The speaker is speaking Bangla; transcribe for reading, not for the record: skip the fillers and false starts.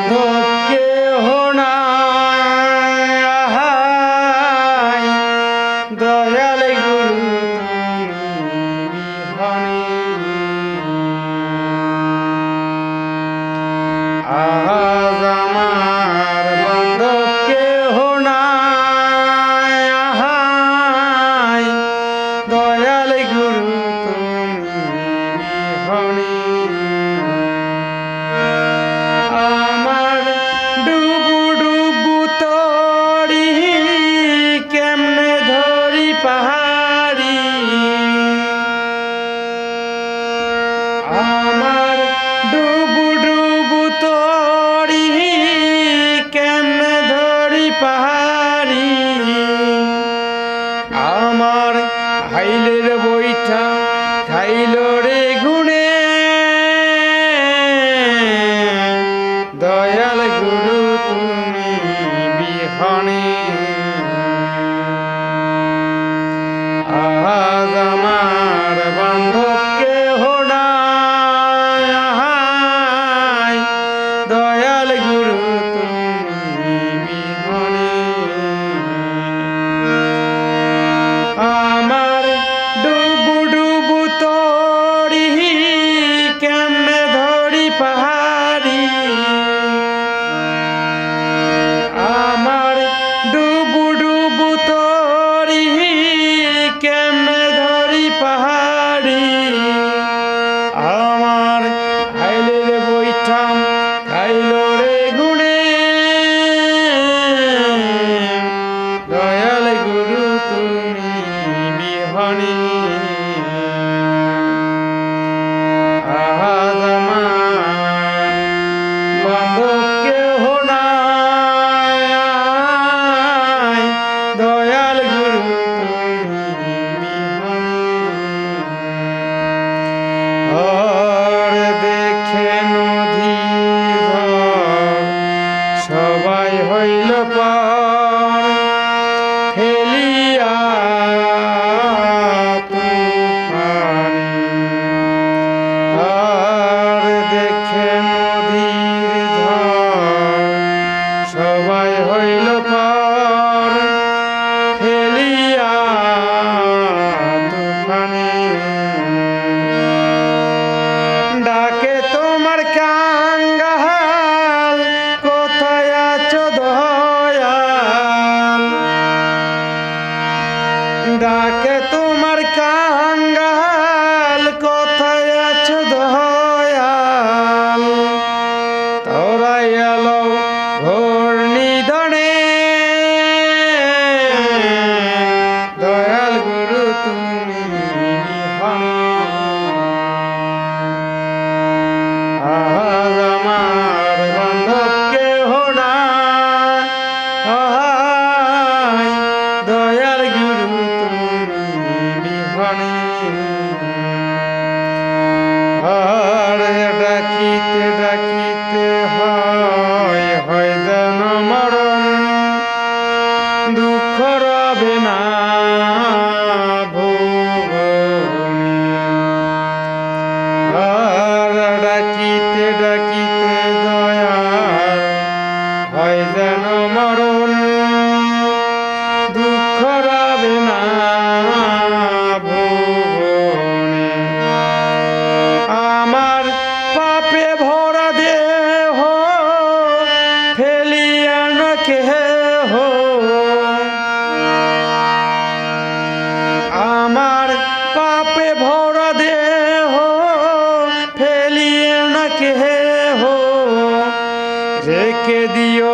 বান্ধব কেহ নাই, দয়াল গুরু তুমি বিহনে। আজ আমার বান্ধব কেহ নাই, দয়াল গুরু তুমি বিহনে। আমার ডুবু ডুবু তরি কেমনে ধরি পাহাড়ি, আমার ডুবু ডুবু তরি কেমনে ধরি পাহাড়ি, আমার হাইলের বইটা খাইল রে গুণে, দয়াল গুরু তুমি বিহনে। আজ আমার বান্ধব কেহ নাই, দয়াল গুরু তুমি বিহনে। আমার ডুবু ডুবু তরি কেমনে ধরি পাহাড়ি, আমার ডুবু ডুবু তরি কেমনে ধরি পাহাড়ি, আমার হাইলের বইঠাম খাইল রে গুণে, দয়াল গুরু তুমি বিহনে। আজ আমার বান্ধব কেহ নাই, দয়াল গুরু তুমি বিহনে। আর দেখে নদী ঝড় সবাই হইল পার, ফেলিয়া তুফানে। আর দেখে নদীর ঝড় সবাই হইল পার, ফেলিয়া তুফানে। ডাকে তোমার কাঙ্গাল, কোথায় আছো দয়াল, ডাকে তোমার কাঙ্গাল, কোথায় আছো দয়াল, তোরাই এলো ঘোর নিধনে, দয়াল গুরু তুমি বিহনে। আজ আমার বান্ধব কেহ নাই, দয়াল গুরু তুমি বিহনে। আর ডাকিতে ডাকিতে হয় যেন মরণ, দুঃখ রবে না ভুবনে। আর ডাকিতে ডাকিতে দয়াল হয় যেন মরণ, দুঃখ রবে না ভুবনে। আমার পাপে ভরা দেহ ফেলিয়া না কেহ, আমার পাপে ভরা দেহ ফেলিয়া না কেহ, রেখে দিও